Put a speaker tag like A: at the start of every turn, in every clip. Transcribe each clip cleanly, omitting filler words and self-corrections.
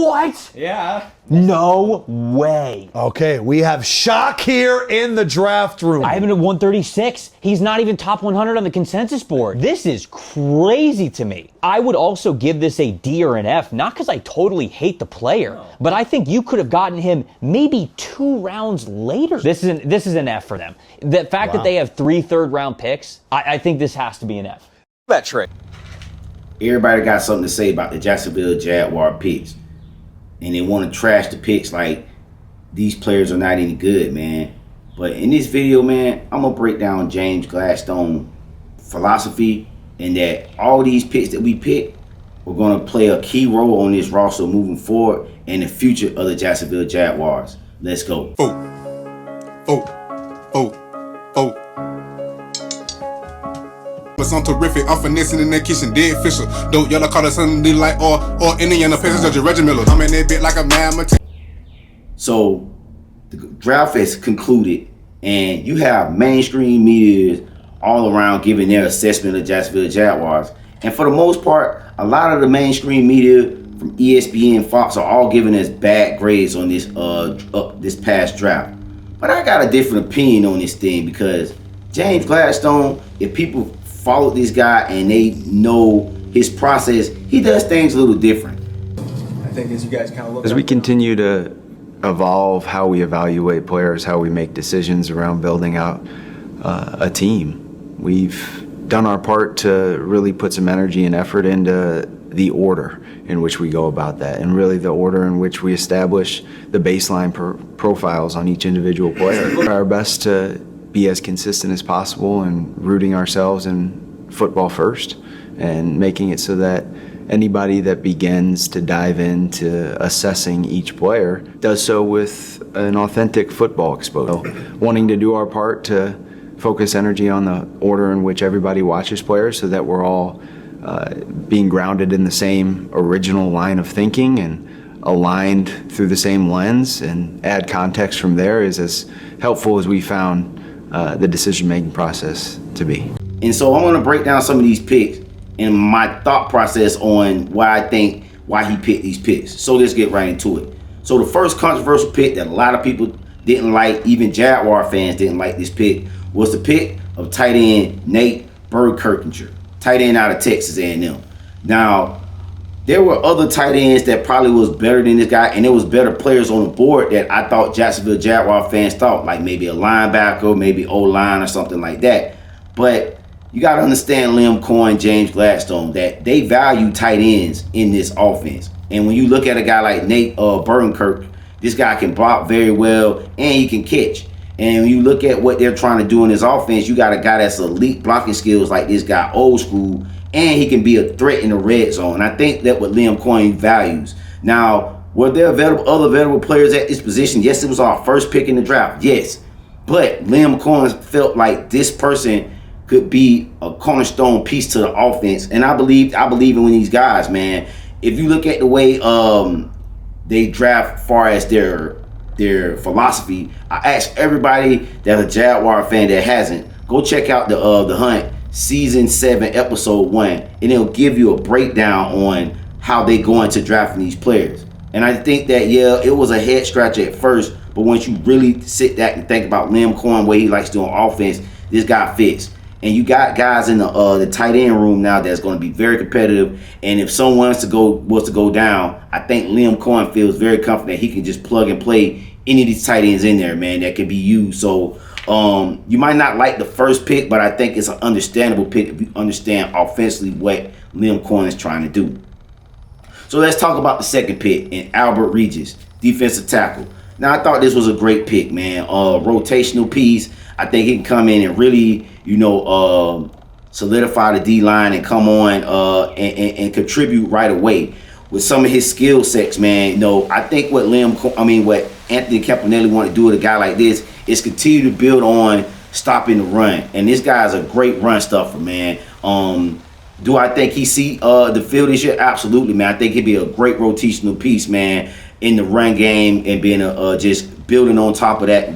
A: What?
B: Yeah.
A: No way.
C: Okay, we have shock here in the draft room.
A: I have him at 136. He's not even top 100 on the consensus board. This is crazy to me. I would also give this a D or an F, not because I totally hate the player, but I think you could have gotten him maybe 2 rounds later. This is an F for them. The fact that they have 3 third-round picks, I think this has to be an F.
B: That trick.
D: Everybody got something to say about the Jacksonville Jaguar picks. And they want to trash the picks like these players are not any good, man. But in this video, man, I'm going to break down James Gladstone's philosophy and that all these picks that we pick are going to play a key role on this roster moving forward and the future of the Jacksonville Jaguars. Let's go.
E: But I'm terrific, I'm finessing in that kitchen, dead Fisher. Dope yellow color, something like or Indiana Pacers, Judge Reggie Miller. I'm in that bit like a man.
D: So the draft has concluded, and you have mainstream media all around giving their assessment of Jacksonville Jaguars. And for the most part, a lot of the mainstream media from ESPN, Fox are all giving us bad grades on this this past draft. But I got a different opinion on this thing because James Gladstone, if people follow this guy and they know his process, he does things a little different.
B: I think as you guys kind of look
F: as we continue to evolve how we evaluate players, how we make decisions around building out a team, we've done our part to really put some energy and effort into the order in which we go about that, and really the order in which we establish the baseline profiles on each individual player. We try our best to be as consistent as possible and rooting ourselves in football first and making it so that anybody that begins to dive into assessing each player does so with an authentic football exposure. Wanting to do our part to focus energy on the order in which everybody watches players so that we're all being grounded in the same original line of thinking and aligned through the same lens and add context from there is as helpful as we found the decision-making process to be.
D: And so I want to break down some of these picks and my thought process on why he picked these picks. So let's get right into it. So the first controversial pick that a lot of people didn't like, even Jaguar fans didn't like this pick, was the pick of tight end Nate Burkirkinger, tight end out of Texas A&M. Now, there were other tight ends that probably was better than this guy, and there was better players on the board that I thought Jacksonville Jaguar fans thought, like maybe a linebacker, maybe O-line or something like that. But you got to understand Liam Cohen, James Gladstone, that they value tight ends in this offense. And when you look at a guy like Nate Burkirk, this guy can block very well and he can catch. And when you look at what they're trying to do in this offense, you got a guy that's elite blocking skills like this guy, old school, and he can be a threat in the red zone. I think that what Liam Cohen values. Now, were there other available players at this position? Yes, it was our first pick in the draft. Yes. But Liam Cohen felt like this person could be a cornerstone piece to the offense. And I believe in these guys, man. If you look at the way they draft far as their philosophy, I ask everybody that's a Jaguar fan that hasn't, go check out the Hunt Season 7, Episode 1, and it'll give you a breakdown on how they go into drafting these players. And I think that, yeah, it was a head scratcher at first, but once you really sit back and think about Liam Cohen, what he likes doing offense, this guy fits. And you got guys in the tight end room now that's going to be very competitive. And if someone was to go down, I think Liam Cohen feels very confident he can just plug and play any of these tight ends in there, man, that can be used. So you might not like the first pick, but I think it's an understandable pick if you understand offensively what Liam Cohen is trying to do. So let's talk about the second pick in Albert Regis, defensive tackle. Now, I thought this was a great pick, man. Rotational piece. I think he can come in and really, solidify the D-line and come on and contribute right away with some of his skill sets, man. I think what Anthony Campanelli want to do with a guy like this is continue to build on stopping the run. And this guy's a great run stuffer, man. Do I think he see the field this year? Absolutely, man. I think he'd be a great rotational piece, man, in the run game and being just building on top of that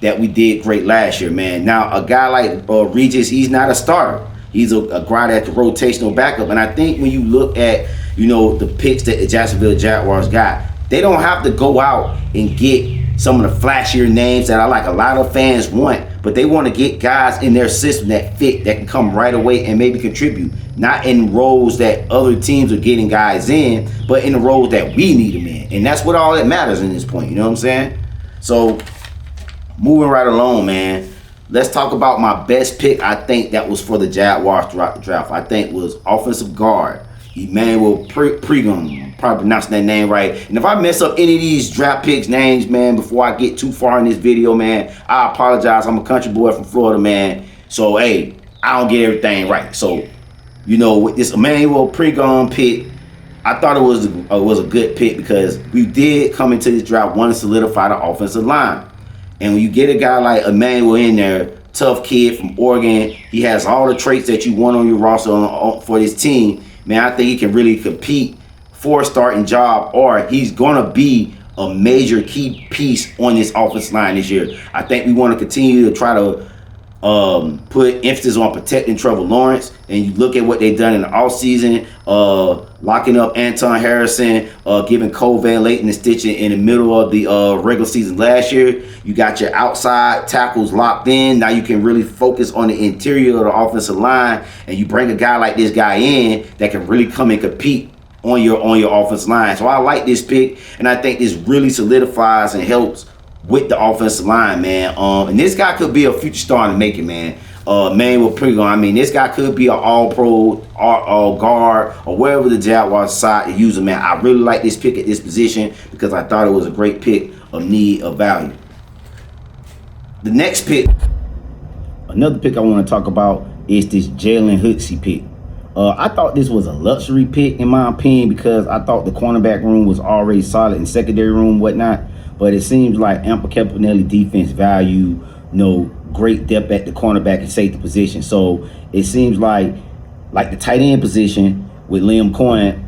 D: that we did great last year, man. Now, a guy like Regis, he's not a starter. He's a guy that's a rotational backup. And I think when you look at the picks that the Jacksonville Jaguars got. They don't have to go out and get some of the flashier names that a lot of fans want, but they want to get guys in their system that fit, that can come right away and maybe contribute. Not in roles that other teams are getting guys in, but in the roles that we need them in. And that's what all that matters in this point, you know what I'm saying? So, moving right along, man. Let's talk about my best pick, I think, that was for the Jaguars throughout the draft. I think was offensive guard, Emmanuel Pregum. Probably pronouncing that name right. And if I mess up any of these draft picks names, man, before I get too far in this video, man, I apologize. I'm a country boy from Florida, man. So, hey, I don't get everything right. So, with this Emmanuel Pregum pick, I thought it was a good pick because we did come into this draft wanting to solidify the offensive line. And when you get a guy like Emmanuel in there, tough kid from Oregon, he has all the traits that you want on your roster for this team. Man, I think he can really compete for a starting job, or he's going to be a major key piece on this offensive line this year. I think we want to continue to try to put emphasis on protecting Trevor Lawrence, and you look at what they've done in the offseason, locking up Anton Harrison, giving Cole Van Layton and stitching in the middle of the regular season last year. You got your outside tackles locked in. Now you can really focus on the interior of the offensive line, and you bring a guy like this guy in that can really come and compete on your offensive line. So I like this pick, and I think this really solidifies and helps with the offensive line, man. And this guy could be a future star in the making, man. Manuel Pregum. I mean, this guy could be an all-pro, guard, or wherever the Jaguars decide to use him, man. I really like this pick at this position because I thought it was a great pick of need, of value. The next pick, another pick I want to talk about is this Jalen Hurts pick. I thought this was a luxury pick, in my opinion, because I thought the cornerback room was already solid and secondary room, whatnot. But it seems like Amper Campanelli defense value, great depth at the cornerback and safety position. So it seems like the tight end position with Liam Cohen,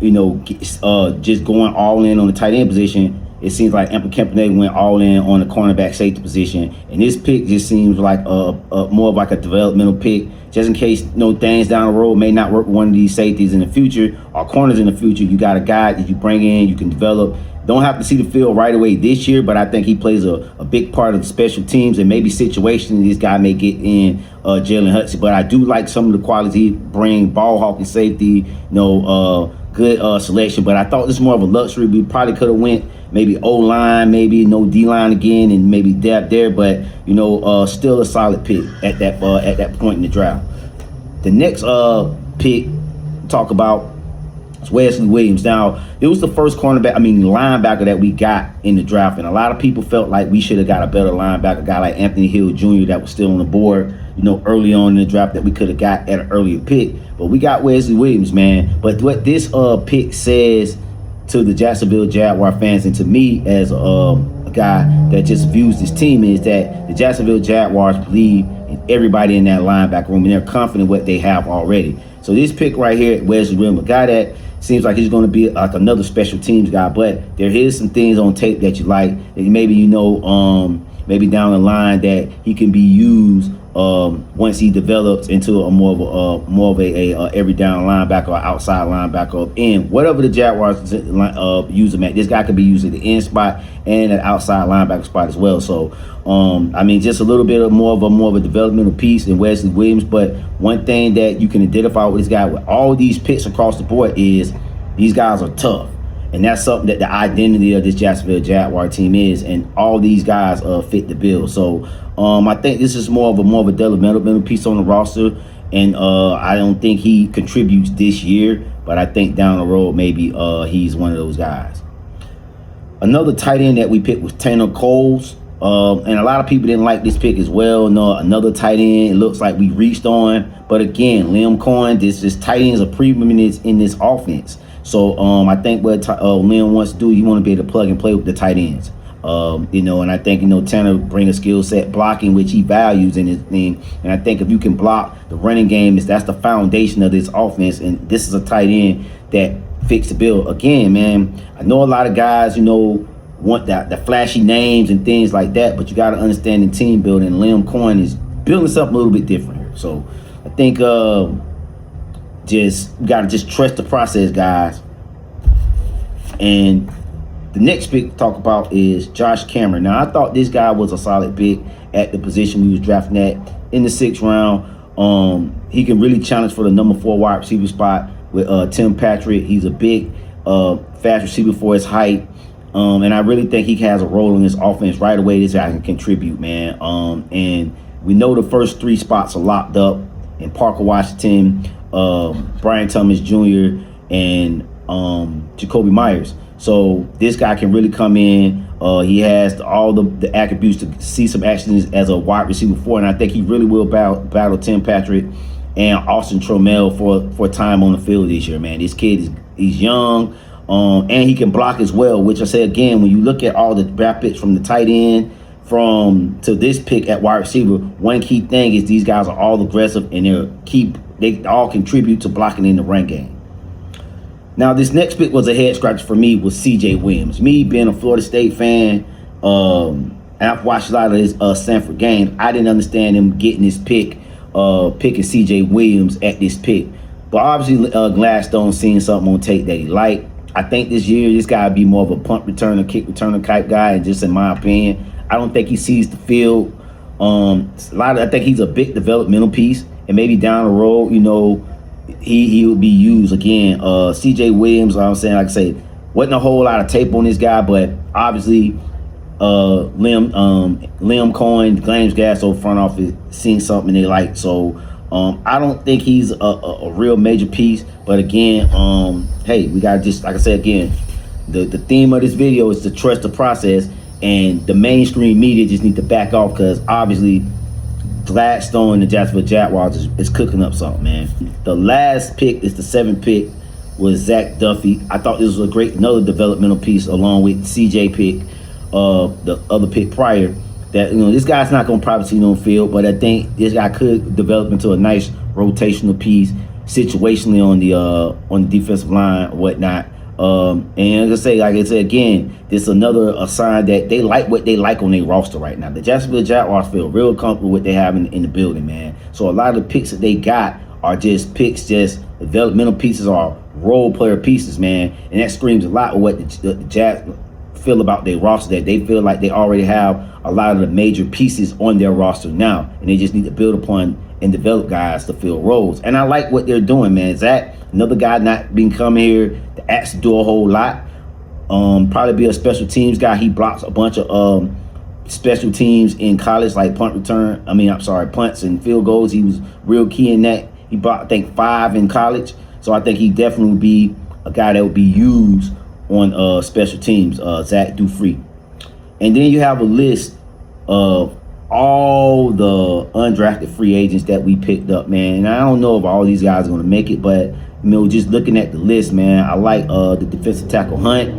D: just going all in on the tight end position. It seems like Amper Campanelli went all in on the cornerback safety position. And this pick just seems like more of like a developmental pick, just in case things down the road may not work with one of these safeties in the future or corners in the future. You got a guy that you bring in, you can develop. Don't have to see the field right away this year, but I think he plays a big part of the special teams and maybe situations this guy may get in Jalen Hurts. But I do like some of the qualities he bring, ball hawking safety, good selection. But I thought this was more of a luxury. We probably could have went maybe O-line, maybe D-line again, and maybe depth there. But, still a solid pick at that point in the draft. The next pick, talk about Wesley Williams. Now, it was the first linebacker that we got in the draft, and a lot of people felt like we should have got a better linebacker, a guy like Anthony Hill Jr. that was still on the board, early on in the draft that we could have got at an earlier pick. But we got Wesley Williams, man. But what this pick says to the Jacksonville Jaguar fans and to me as a guy that just views this team is that the Jacksonville Jaguars believe in everybody in that linebacker room, and they're confident what they have already. So this pick right here, Wesley Williams, a guy that seems like he's going to be like another special teams guy, but there is some things on tape that you like, that maybe maybe down the line that he can be used once he develops into a more of a every down linebacker or outside linebacker up in whatever the Jaguars use him at. This guy could be used at the end spot and at outside linebacker spot as well. So just a little bit more of a developmental piece in Wesley Williams. But one thing that you can identify with this guy with all these picks across the board is these guys are tough. And that's something that the identity of this Jacksonville Jaguar team is, and all these guys fit the bill. So I think this is more of a developmental piece on the roster, and I don't think he contributes this year, but I think down the road maybe he's one of those guys. Another tight end that we picked was Tanner Coles, and a lot of people didn't like this pick as well. No, another tight end it looks like we reached on, but again, Liam Cohen, this tight ends are preeminent in this offense. So I think what Liam wants to do, he want to be able to plug and play with the tight ends. And I think, Tanner bring a skill set blocking, which he values in his thing. And I think if you can block the running game, that's the foundation of this offense. And this is a tight end that fits the bill. Again, man, I know a lot of guys, want the flashy names and things like that, but you got to understand in team building. Liam Cohen is building something a little bit different here. So I think we got to just trust the process, guys. And the next pick to talk about is Josh Cameron. Now, I thought this guy was a solid pick at the position we was drafting at in the 6th round. He can really challenge for the number 4 wide receiver spot with Tim Patrick. He's a big, fast receiver for his height. And I really think he has a role in this offense right away. This guy can contribute, man. And we know the first 3 spots are locked up in Parker Washington, Brian Thomas Jr., and Jacoby Myers. So this guy can really come in. He has all the attributes to see some action as a wide receiver 4, and I think he really will battle Tim Patrick and Austin Tromell for time on the field this year, man. This kid he's young, and he can block as well, which I say again, when you look at all the draft picks from the tight end to this pick at wide receiver, one key thing is these guys are all aggressive and they all contribute to blocking in the run game. Now, this next pick was a head scratcher for me, was C.J. Williams. Me being a Florida State fan, and I've watched a lot of his Stanford games, I didn't understand him getting this pick, picking C.J. Williams at this pick. But obviously, Gladstone seen something on tape that he liked. I think this year, this guy would be more of a punt returner, kick returner type guy, and just in my opinion, I don't think he sees the field. I think he's a big developmental piece, and maybe down the road, he will be used again. C.J. Williams, I'm saying, like I say, wasn't a whole lot of tape on this guy, but obviously Liam Cohen, James Gasso front office seen something they like. So I don't think he's a real major piece. But again, hey, we got to just, like I said again, the theme of this video is to trust the process, and the mainstream media just need to back off, because obviously Gladstone and the Jacksonville Jaguars is cooking up something, man. The last pick is the 7th pick, was Zach Duffy. I thought this was another developmental piece along with CJ pick, the other pick prior. That this guy's not going to probably see no field, but I think this guy could develop into a nice rotational piece situationally on the defensive line or whatnot. And like I said again, this is another sign that they like what they like on their roster right now. The Jacksonville Jaguars feel real comfortable with what they have in the building, man. So a lot of the picks that they got are just developmental pieces, or role player pieces, man. And that screams a lot of what the Jags feel about their roster, that they feel like they already have a lot of the major pieces on their roster now, and they just need to build upon and develop guys to fill roles. And I like what they're doing, man. Zach, another guy not being come here to actually do a whole lot. Probably be a special teams guy. He blocks a bunch of special teams in college, like punts and field goals. He was real key in that. He blocked, I think, 5 in college. So I think he definitely would be a guy that would be used on special teams, Zach Dufresne. And then you have a list of all the undrafted free agents that we picked up, man. And I don't know if all these guys are going to make it, but just looking at the list, man, I like the defensive tackle Hunt,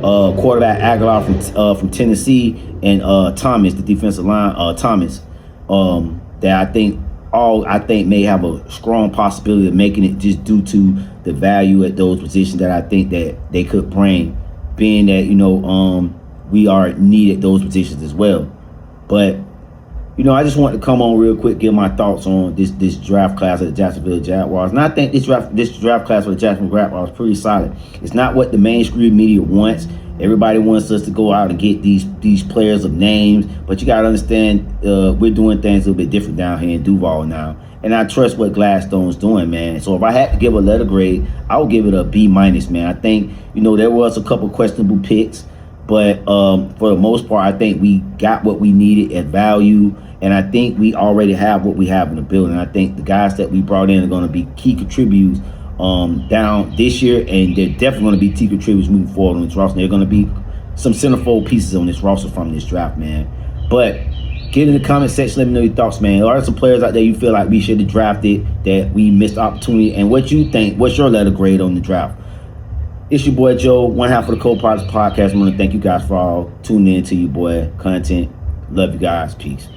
D: quarterback Aguilar from Tennessee, and Thomas, the defensive line Thomas, that I think may have a strong possibility of making it, just due to the value at those positions that I think that they could bring, being that we are needed those positions as well. But I just want to come on real quick, give my thoughts on this draft class of the Jacksonville Jaguars. And I think this draft class for the Jacksonville Jaguars is pretty solid. It's not what the mainstream media wants. Everybody wants us to go out and get these players of names, but you got to understand we're doing things a little bit different down here in Duval now. And I trust what Gladstone's doing, man. So if I had to give a letter grade, I would give it a B-, man. I think, there was a couple questionable picks, but for the most part, I think we got what we needed at value. And I think we already have what we have in the building. I think the guys that we brought in are going to be key contributors down this year, and they're definitely going to be key contributors moving forward on this roster. They're going to be some centerfold pieces on this roster from this draft, man. But get in the comment section, let me know your thoughts, man. Are there some players out there you feel like we should have drafted that we missed opportunity, and what you think? What's your letter grade on the draft? It's your boy Joe, one half of the Co-Pilots Podcast. I want to thank you guys for all tuning in to your boy content. Love you guys. Peace.